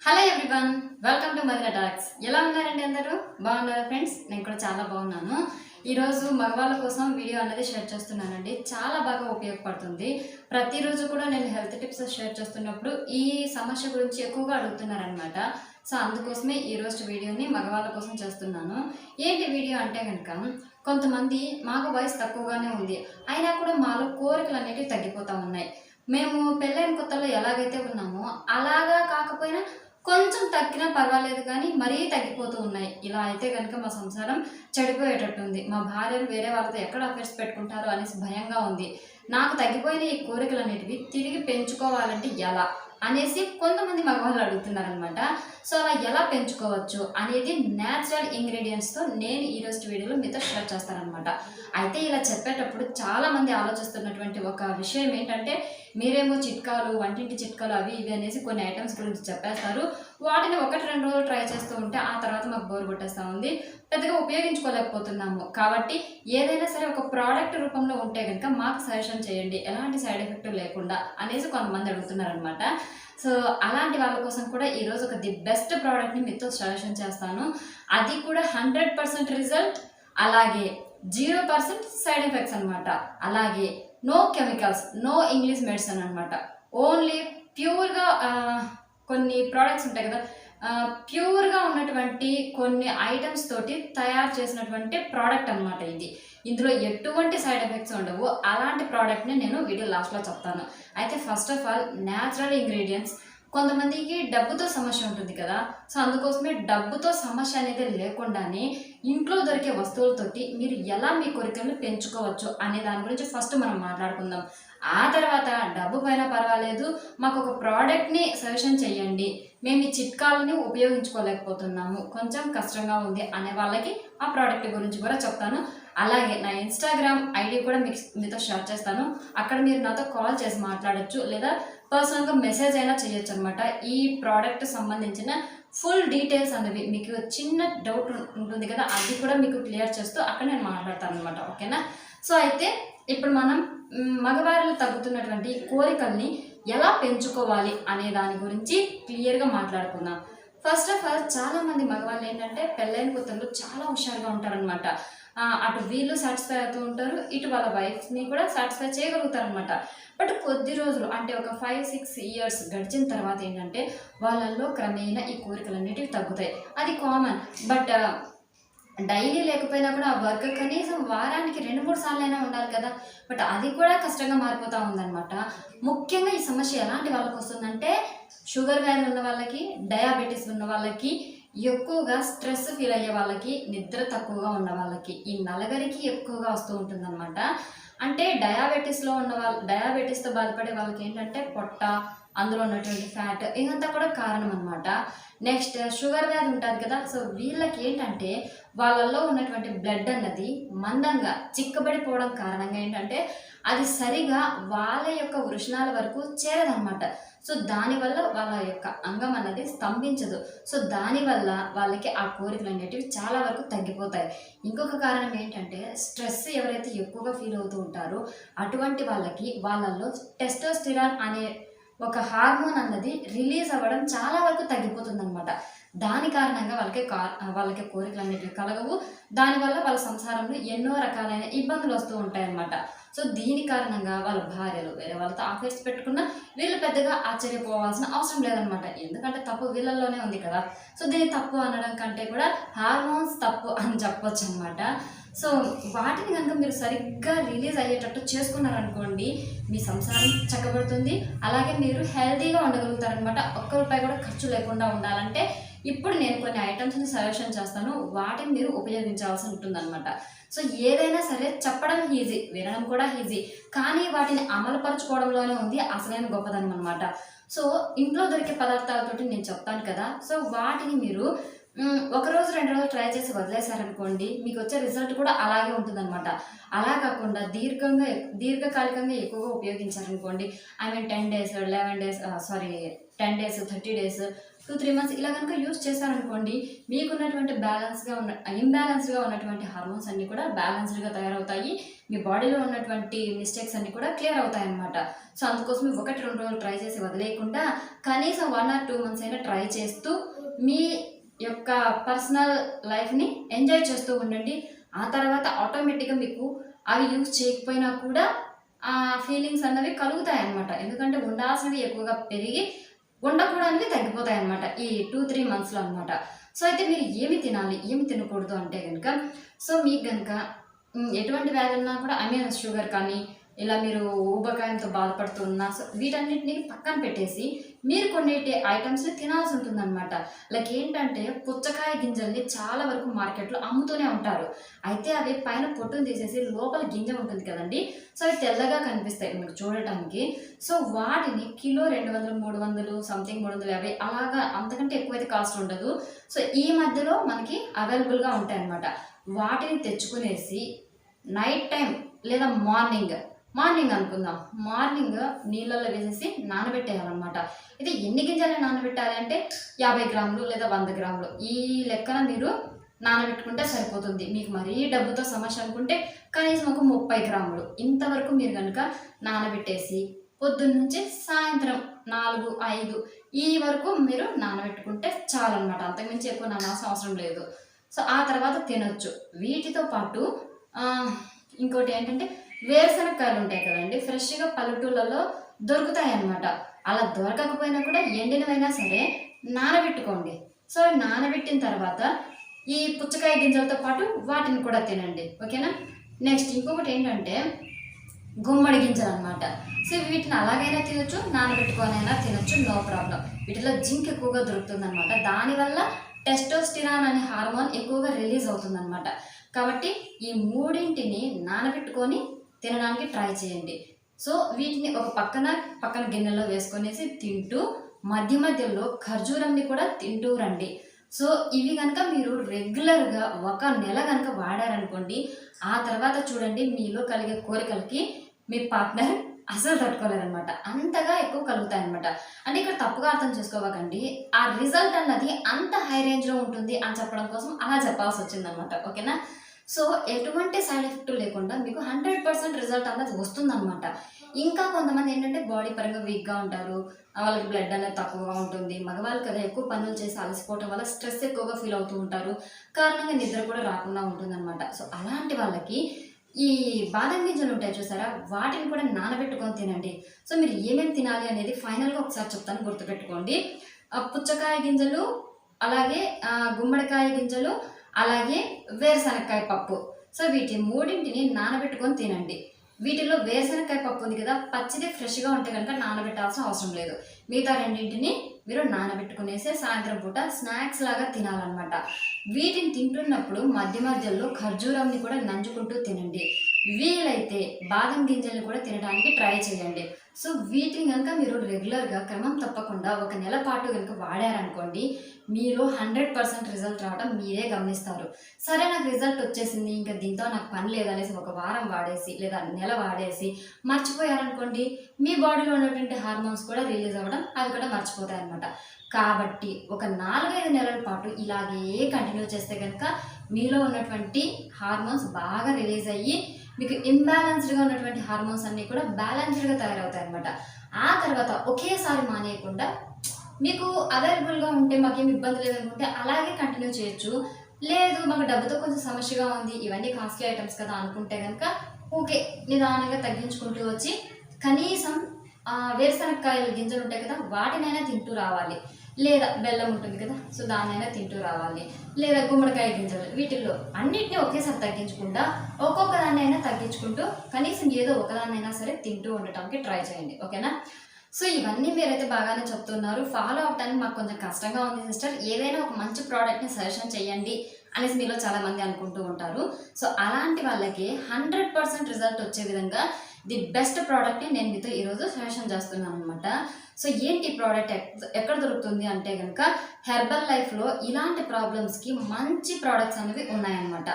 Hello everyone, welcome to Madana talks. ఎలా ఉన్నారండి అందరూ? బాగున్నారా ఫ్రెండ్స్? నేను కూడా చాలా బాగున్నాను. ఈరోజు మగవాళ్ళ కోసం వీడియో అనేది షేర్ చేస్తున్నానండి. చాలా బాగా ఉపయోగపడుతుంది. ప్రతిరోజు కూడా నేను హెల్త్ టిప్స్ షేర్ చేస్తున్నప్పుడు ఈ సమస్య గురించి ఎక్కువగా అడుగుతున్నారనమాట. సో అందుకోసమే ఈరోజు వీడియోని మగవాళ్ళ కోసం చేస్తున్నాను. ఏంటి వీడియో అంటే కనుక, కొంతమంది మాకు వయసు తక్కువగానే ఉంది, అయినా కూడా మాలో కోరికలు అనేవి తగ్గిపోతూ ఉన్నాయి. మేము పెళ్ళైన కొత్తలో ఎలాగైతే ఉన్నామో అలాగా కాకపోయినా కొంచెం తగ్గినా పర్వాలేదు కానీ మరీ తగ్గిపోతూ ఉన్నాయి. ఇలా అయితే కనుక మా సంసారం చెడిపోయేటట్టుంది. మా భార్యలు వేరే వాళ్ళతో ఎక్కడ అఫేర్స్ పెట్టుకుంటారో అనేసి భయంగా ఉంది. నాకు తగ్గిపోయిన ఈ కోరికలు అనేటివి తిరిగి పెంచుకోవాలంటే ఎలా అనేసి కొంతమంది మగవాళ్ళు అడుగుతున్నారనమాట. సో అలా ఎలా పెంచుకోవచ్చు అనేది న్యాచురల్ ఇంగ్రీడియంట్స్తో నేను ఈరోజు వీడియోలో మీతో షేర్ చేస్తానమాట. అయితే ఇలా చెప్పేటప్పుడు చాలామంది ఆలోచిస్తున్నటువంటి ఒక విషయం ఏంటంటే, మీరేమో చిట్కాలు, వంటింటి చిట్కాలు అవి ఇవి అనేసి కొన్ని ఐటమ్స్ గురించి చెప్పేస్తారు. వాటిని 1-2 రోజులు ట్రై చేస్తూ ఉంటే ఆ తర్వాత మాకు బోర్ కొట్టేస్తూ ఉంది, పెద్దగా ఉపయోగించుకోలేకపోతున్నాము. కాబట్టి ఏదైనా సరే ఒక ప్రోడక్ట్ రూపంలో ఉంటే కనుక మాకు సజెషన్ చేయండి, ఎలాంటి సైడ్ ఎఫెక్ట్ లేకుండా అనేసి కొంతమంది అడుగుతున్నారనమాట. సో అలాంటి వాళ్ళ కోసం కూడా ఈరోజు ఒక ది బెస్ట్ ప్రోడక్ట్ని మీతో సజెషన్ చేస్తాను. అది కూడా 100% రిజల్ట్, అలాగే 0% సైడ్ ఎఫెక్ట్స్ అనమాట. అలాగే no chemicals, no English medicine అనమాట. ఓన్లీ ప్యూర్గా కొన్ని ప్రోడక్ట్స్ ఉంటాయి కదా, ప్యూర్గా ఉన్నటువంటి కొన్ని ఐటమ్స్ తోటి తయారు చేసినటువంటి ప్రోడక్ట్ అనమాట ఇది. ఇందులో ఎటువంటి సైడ్ ఎఫెక్ట్స్ ఉండవు. అలాంటి ప్రోడక్ట్ని నేను వీడియో లాస్ట్లో చెప్తాను. అయితే first of all natural ingredients. కొంతమందికి డబ్బుతో సమస్య ఉంటుంది కదా, సో అందుకోసమే డబ్బుతో సమస్య అనేది లేకుండానే ఇంట్లో దొరికే వస్తువులతోటి మీరు ఎలా మీ కోరికలను పెంచుకోవచ్చు అనే దాని గురించి ఫస్ట్ మనం మాట్లాడుకుందాం. ఆ తర్వాత డబ్బు పైన పర్వాలేదు, మాకు ఒక ప్రోడక్ట్ని సజెషన్ చేయండి, మేము ఈ చిట్కాలని ఉపయోగించుకోలేకపోతున్నాము, కొంచెం కష్టంగా ఉంది అనే వాళ్ళకి ఆ ప్రోడక్ట్ గురించి కూడా చెప్తాను. అలాగే నా ఇన్స్టాగ్రామ్ ఐడి కూడా మీతో షేర్ చేస్తాను. అక్కడ మీరు నాతో కాల్ చేసి మాట్లాడచ్చు, లేదా పర్సనల్గా మెసేజ్ అయినా చేయొచ్చు అనమాట. ఈ ప్రోడక్ట్ సంబంధించిన ఫుల్ డీటెయిల్స్ అనేవి, మీకు చిన్న డౌట్ ఉంటుంది కదా, అది కూడా మీకు క్లియర్ చేస్తూ అక్కడ నేను మాట్లాడతాను అనమాట. ఓకేనా? సో అయితే ఇప్పుడు మనం మగవారిలో తగ్గుతున్నటువంటి కోరికల్ని ఎలా పెంచుకోవాలి అనే దాని గురించి క్లియర్గా మాట్లాడుకుందాం. ఫస్ట్ ఆఫ్ ఆల్ చాలామంది మగవాళ్ళు ఏంటంటే పెళ్ళైన కొత్తలో చాలా హుషారుగా ఉంటారనమాట. అటు వీళ్ళు సాటిస్ఫై అవుతూ ఉంటారు, ఇటు వాళ్ళ వైఫ్ని కూడా సాటిస్ఫై చేయగలుగుతారు అనమాట. బట్ కొద్ది రోజులు అంటే ఒక 5-6 ఇయర్స్ గడిచిన తర్వాత ఏంటంటే వాళ్ళల్లో క్రమేణా ఈ కోరికలు అనేటివి తగ్గుతాయి. అది కామన్. బట్ డైలీ లేకపోయినా కూడా ఆ వర్క్ కనీసం వారానికి 2-3 సార్లు అయినా ఉండాలి కదా, బట్ అది కూడా కష్టంగా మారిపోతూ ఉందన్నమాట. ముఖ్యంగా ఈ సమస్య ఎలాంటి వాళ్ళకి వస్తుందంటే, షుగర్ వ్యాధి ఉన్న వాళ్ళకి, డయాబెటీస్ ఉన్న వాళ్ళకి, ఎక్కువగా స్ట్రెస్ ఫీల్ అయ్యే వాళ్ళకి, నిద్ర తక్కువగా ఉన్న వాళ్ళకి, ఈ నలుగురికి ఎక్కువగా వస్తూ ఉంటుందన్నమాట. అంటే డయాబెటీస్లో ఉన్న వాళ్ళు, డయాబెటీస్తో బాధపడే వాళ్ళకి ఏంటంటే పొట్ట, అందులో ఉన్నటువంటి ఫ్యాట్ ఇదంతా కూడా కారణం అనమాట. నెక్స్ట్ షుగర్ వ్యాధి ఉంటుంది కదా, సో వీళ్ళకి ఏంటంటే వాళ్ళల్లో ఉన్నటువంటి బ్లడ్ అన్నది మందంగా చిక్కబడిపోవడం కారణంగా ఏంటంటే అది సరిగా వాళ్ళ యొక్క వృషణాల వరకు చేరదనమాట. సో దానివల్ల వాళ్ళ యొక్క అంగం అన్నది స్తంభించదు. సో దానివల్ల వాళ్ళకి ఆ కోరికలు అనేటివి చాలా వరకు తగ్గిపోతాయి. ఇంకొక కారణం ఏంటంటే స్ట్రెస్ ఎవరైతే ఎక్కువగా ఫీల్ అవుతూ ఉంటారో అటువంటి వాళ్ళకి వాళ్ళల్లో టెస్టోస్టిరాన్ అనే ఒక హార్మోన్ అన్నది రిలీజ్ అవ్వడం చాలా వరకు తగ్గిపోతుందన్నమాట. దాని కారణంగా వాళ్ళకి కోరికలు అనేటివి కలగవు. దానివల్ల వాళ్ళ సంసారంలో ఎన్నో రకాలైన ఇబ్బందులు వస్తూ ఉంటాయన్నమాట. సో దీని కారణంగా వాళ్ళ భార్యలు వేరే వాళ్ళతో అఫైర్స్ పెట్టుకున్నా వీళ్ళు పెద్దగా ఆశ్చర్యపోవాల్సిన అవసరం లేదనమాట. ఎందుకంటే తప్పు వీళ్ళల్లోనే ఉంది కదా. సో దీన్ని తప్పు అనడం కంటే కూడా హార్మోన్స్ తప్పు అని చెప్పొచ్చు అనమాట. సో వాటిని కనుక మీరు సరిగ్గా రిలీజ్ అయ్యేటట్టు చేసుకున్నారనుకోండి, మీ సంసారం చక్కబడుతుంది. అలాగే మీరు హెల్తీగా ఉండగలుగుతారనమాట. ఒక్క రూపాయి కూడా ఖర్చు లేకుండా ఉండాలంటే ఇప్పుడు నేను కొన్ని ఐటమ్స్ని సజెషన్ చేస్తాను, వాటిని మీరు ఉపయోగించాల్సి ఉంటుందన్నమాట. సో ఏదైనా సరే చెప్పడం ఈజీ, వినడం కూడా ఈజీ, కానీ వాటిని అమలుపరచుకోవడంలోనే ఉంది అసలైన గొప్పదనం అనమాట. సో ఇంట్లో దొరికే పదార్థాలతోటి నేను చెప్తాను కదా, సో వాటిని మీరు 1 రోజు 2 రోజులు ట్రై చేసి వదిలేశారనుకోండి, మీకు వచ్చే రిజల్ట్ కూడా అలాగే ఉంటుందన్నమాట. అలా కాకుండా దీర్ఘకాలికంగా ఎక్కువగా ఉపయోగించారనుకోండి, 10 days 11 days 10 days 30 days 2-3 months ఇలా కనుక యూస్ చేశారనుకోండి, మీకున్నటువంటి ఇంబ్యాలెన్స్డ్గా ఉన్నటువంటి హార్మోన్స్ అన్నీ కూడా బ్యాలెన్స్డ్గా తయారవుతాయి. మీ బాడీలో ఉన్నటువంటి మిస్టేక్స్ అన్నీ కూడా క్లియర్ అవుతాయి అన్నమాట. సో అందుకోసం 1-2 రోజులు ట్రై చేసి వదిలేయకుండా కనీసం 1 or 2 months అయినా ట్రై చేస్తూ మీ యొక్క పర్సనల్ లైఫ్ని ఎంజాయ్ చేస్తూ ఉండండి. ఆ తర్వాత ఆటోమేటిక్గా మీకు అవి యూజ్ చేయకపోయినా కూడా ఆ ఫీలింగ్స్ అన్నవి కలుగుతాయి అన్నమాట. ఎందుకంటే ఉండాల్సినవి ఎక్కువగా పెరిగి ఉండకూడనివి తగ్గిపోతాయి అన్నమాట ఈ 2-3 monthsలో అనమాట. సో అయితే మీరు ఏమి తినాలి, ఏమి తినకూడదు అంటే కనుక, సో మీకు కనుక ఎటువంటి వ్యాధి ఉన్నా కూడా షుగర్ కానీ ఇలా మీరు ఊబకాయంతో బాధపడుతున్నా, సో వీటన్నిటిని పక్కన పెట్టేసి మీరు కొన్ని ఐటమ్స్ని తినాల్సి ఉంటుందన్నమాట. లైక్ ఏంటంటే పుచ్చకాయ గింజల్ని చాలా వరకు మార్కెట్లో అమ్ముతూనే ఉంటారు. అయితే అవి పైన పొట్టును తీసేసి లోపల గింజ ఉంటుంది కదండి, సో అవి తెల్లగా కనిపిస్తాయి మీకు చూడటానికి. సో వాటిని కిలో 200-300 సంథింగ్ 350 అలాగా, అంతకంటే ఎక్కువైతే కాస్ట్ ఉండదు. సో ఈ మధ్యలో మనకి అవైలబుల్గా ఉంటాయి అన్నమాట. వాటిని తెచ్చుకునేసి నైట్ టైం లేదా మార్నింగ్ అనుకుందాం, మార్నింగ్ నీళ్ళల్లో వేసేసి నానబెట్టేయాలన్నమాట. ఇది ఎన్ని గింజలు నానబెట్టాలి అంటే 50 గ్రాములు లేదా 100 గ్రాములు ఈ లెక్కన మీరు నానబెట్టుకుంటే సరిపోతుంది. మీకు మరీ డబ్బుతో సమస్య అనుకుంటే కనీసం ఒక 30 గ్రాములు ఇంతవరకు మీరు కనుక నానబెట్టేసి పొద్దున్న నుంచి సాయంత్రం 4-5 ఈ వరకు మీరు నానబెట్టుకుంటే చాలన్నమాట. అంతకుమించి ఎక్కువ నానాల్సిన అవసరం లేదు. సో ఆ తర్వాత తినొచ్చు. వీటితో పాటు ఇంకోటి ఏంటంటే వేరుశనగకాయలు ఉంటాయి కదండి, ఫ్రెష్గా పల్లెటూళ్ళలో దొరుకుతాయి అన్నమాట. అలా దొరకకపోయినా కూడా ఎండినవైనా సరే నానబెట్టుకోండి. సో నానబెట్టిన తర్వాత ఈ పుచ్చకాయ గింజలతో పాటు వాటిని కూడా తినండి, ఓకేనా. నెక్స్ట్ ఇంకొకటి ఏంటంటే గుమ్మడి గింజలు అనమాట. సో వీటిని అలాగైనా తినొచ్చు, నానబెట్టుకోనైనా తినొచ్చు, నో ప్రాబ్లం. వీటిలో జింక్ ఎక్కువగా దొరుకుతుంది అనమాట. దానివల్ల టెస్టోస్టిరాన్ అనే హార్మోన్ ఎక్కువగా రిలీజ్ అవుతుంది అనమాట. కాబట్టి ఈ మూడింటిని నానబెట్టుకొని తినడానికి ట్రై చేయండి. సో వీటిని ఒక పక్కన గిన్నెలో వేసుకొనేసి తింటూ మధ్యలో ఖర్జూరంని కూడా తింటూ రండి. సో ఇవి కనుక మీరు రెగ్యులర్గా 1 నెల కనుక వాడారనుకోండి, ఆ తర్వాత చూడండి మీలో కలిగే కోరికలకి మీ పార్ట్నర్ అసలు తట్టుకోలేరనమాట. అంతగా ఎక్కువ కలుగుతాయి అనమాట. అంటే ఇక్కడ తప్పుగా అర్థం చేసుకోవకండి, ఆ రిజల్ట్ అన్నది అంత హై రేంజ్లో ఉంటుంది అని చెప్పడం కోసం అలా చెప్పాల్సి వచ్చిందనమాట, ఓకేనా. సో ఎటువంటి సైడ్ ఎఫెక్ట్ లేకుండా మీకు 100% రిజల్ట్ అన్నది వస్తుందన్నమాట. ఇంకా కొంతమంది ఏంటంటే బాడీ పరంగా వీక్గా ఉంటారు, వాళ్ళకి బ్లడ్ అనేది తక్కువగా ఉంటుంది. మగవాళ్ళు కదా ఎక్కువ పనులు చేసి అలసిపోవటం వల్ల స్ట్రెస్ ఎక్కువగా ఫీల్ అవుతూ ఉంటారు, కారణంగా నిద్ర కూడా రాకుండా ఉంటుందన్నమాట. సో అలాంటి వాళ్ళకి ఈ బాదం గింజలు ఉంటాయి చూసారా, వాటిని కూడా నానబెట్టుకొని తినండి. సో మీరు ఏమేమి తినాలి అనేది ఫైనల్గా ఒకసారి చెప్తాను, గుర్తుపెట్టుకోండి. పుచ్చకాయ గింజలు, అలాగే గుమ్మడికాయ గింజలు, అలాగే వేరుశనగకాయ పప్పు. సో వీటి మూడింటిని నానబెట్టుకొని తినండి. వీటిలో వేరుశనగకాయ పప్పు ఉంది కదా, పచ్చిది ఫ్రెష్గా ఉంటే కనుక నానబెట్టాల్సిన అవసరం లేదు. మిగతా రెండింటిని మీరు నానబెట్టుకునేసి సాయంత్రం పూట స్నాక్స్ లాగా తినాలన్నమాట. వీటిని తింటున్నప్పుడు మధ్యలో ఖర్జూరంని కూడా నంచుకుంటూ తినండి. వీలైతే బాదం గింజల్ని కూడా తినడానికి ట్రై చేయండి. సో వీటిని కనుక మీరు రెగ్యులర్గా క్రమం తప్పకుండా 1 నెల పాటు కనుక వాడారనుకోండి, మీరు 100% రిజల్ట్ రావడం మీరే గమనిస్తారు. సరే నాకు రిజల్ట్ వచ్చేసింది, ఇంకా దీంతో నాకు పని లేదనేసి 1 వారం వాడేసి లేదా నెల వాడేసి మర్చిపోయారనుకోండి, మీ బాడీలో ఉన్నటువంటి హార్మోన్స్ కూడా రిలీజ్ అవ్వడం అవి కూడా మర్చిపోతాయి అన్నమాట. కాబట్టి ఒక 4-5 నెలల పాటు ఇలాగే కంటిన్యూ చేస్తే కనుక మీలో ఉన్నటువంటి హార్మోన్స్ బాగా రిలీజ్ అయ్యి మీకు ఇంబ్యాలెన్స్డ్గా ఉన్నటువంటి హార్మోన్స్ అన్నీ కూడా బ్యాలెన్స్డ్గా తయారవుతాయి అన్నమాట. ఆ తర్వాత ఒకేసారి మానేయకుండా మీకు అవైలబుల్గా ఉంటే మాకేం ఇబ్బంది లేదనుకుంటే అలాగే కంటిన్యూ చేయొచ్చు. లేదు మాకు డబ్బుతో కొంచెం సమస్యగా ఉంది, ఇవన్నీ కాస్ట్లీ ఐటమ్స్ కదా అనుకుంటే కనుక ఓకే, నిదానంగా తగ్గించుకుంటూ వచ్చి కనీసం వేరుశనగకాయల గింజలు ఉంటాయి కదా, వాటినైనా తింటూ రావాలి. లేదా బెల్లం ఉంటుంది కదా, సో దాన్నైనా తింటూ రావాలి. లేదా గుమ్మడికాయ గింజలు, వీటిల్లో అన్నిటినీ ఒకేసారి తగ్గించకుండా ఒక్కొక్క దాన్నైనా తగ్గించుకుంటూ కనీసం ఏదో ఒకదాన్నైనా సరే తింటూ ఉండటానికి ట్రై చేయండి, ఓకేనా. సో ఇవన్నీ మీరైతే బాగానే చెప్తున్నారు, ఫాలో అవడానికి మాకు కొంచెం కష్టంగా ఉంది సిస్టర్, ఏదైనా ఒక మంచి ప్రోడక్ట్ని సజెషన్ చేయండి అనేసి మీలో చాలామంది అనుకుంటూ ఉంటారు. సో అలాంటి వాళ్ళకి 100% రిజల్ట్ వచ్చే విధంగా ది బెస్ట్ ప్రోడక్ట్ని నేను మీతో ఈరోజు సజెషన్ చేస్తున్నాను అనమాట. సో ఏంటి ప్రోడక్ట్ ఎక్కడ దొరుకుతుంది అంటే కనుక హెర్బల్ లైఫ్లో ఇలాంటి ప్రాబ్లమ్స్కి మంచి ప్రోడక్ట్స్ అనేవి ఉన్నాయన్నమాట.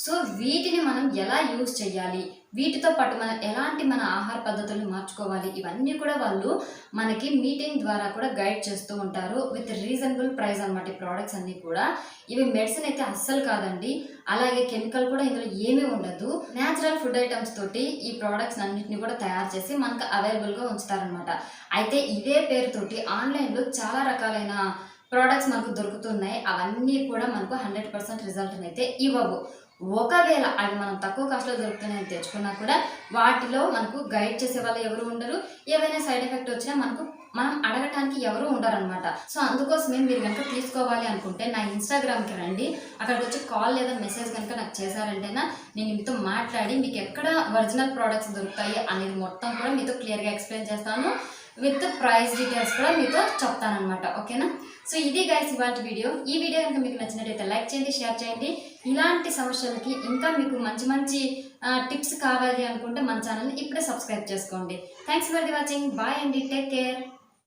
సో వీటిని మనం ఎలా యూజ్ చేయాలి, వీటితో పాటు మనం ఎలాంటి మన ఆహార పద్ధతులను మార్చుకోవాలి, ఇవన్నీ కూడా వాళ్ళు మనకి మీటింగ్ ద్వారా కూడా గైడ్ చేస్తూ ఉంటారు విత్ రీజనబుల్ ప్రైస్ అనమాట. ఈ ప్రోడక్ట్స్ అన్నీ కూడా ఇవి మెడిసిన్ అయితే అస్సలు కాదండి, అలాగే కెమికల్ కూడా ఇందులో ఏమీ ఉండదు. న్యాచురల్ ఫుడ్ ఐటమ్స్ తోటి ఈ ప్రోడక్ట్స్ అన్నింటినీ కూడా తయారు చేసి మనకు అవైలబుల్గా ఉంచుతారనమాట. అయితే ఇదే పేరుతోటి ఆన్లైన్లో చాలా రకాలైన ప్రోడక్ట్స్ మనకు దొరుకుతున్నాయి. అవన్నీ కూడా మనకు 100% రిజల్ట్ అయితే ఇవ్వవు. ఒకవేళ అవి మనం తక్కువ కాస్ట్లో దొరుకుతున్నాయని తెచ్చుకున్నా కూడా వాటిలో మనకు గైడ్ చేసే వాళ్ళు ఎవరు ఉండరు. ఏవైనా సైడ్ ఎఫెక్ట్ వచ్చినా మనం అడగటానికి ఎవరు ఉండరు అనమాట. సో అందుకోసమే మీరు కనుక తీసుకోవాలి అనుకుంటే నా ఇన్స్టాగ్రామ్కి రండి. అక్కడికి వచ్చి కాల్ లేదా మెసేజ్ కనుక నాకు చేశారంటేనా నేను మీతో మాట్లాడి మీకు ఎక్కడ ఒరిజినల్ ప్రోడక్ట్స్ దొరుకుతాయి అనేది మొత్తం కూడా మీతో క్లియర్గా ఎక్స్ప్లెయిన్ చేస్తాను. విత్ ప్రైస్ డీటెయిల్స్ కూడా మీతో చెప్తానమాట. ఓకేనా? సో ఇది గైస్ ఇవాళ వీడియో. ఈ వీడియో కనుక మీకు నచ్చినట్టయితే లైక్ చేయండి, షేర్ చేయండి. ఇలాంటి సమస్యలకి ఇంకా మీకు మంచి మంచి టిప్స్ కావాలి అనుకుంటే మన ఛానల్ని ఇప్పుడే సబ్స్క్రైబ్ చేసుకోండి. Thanks for the watching. Bye అండి, టేక్ కేర్.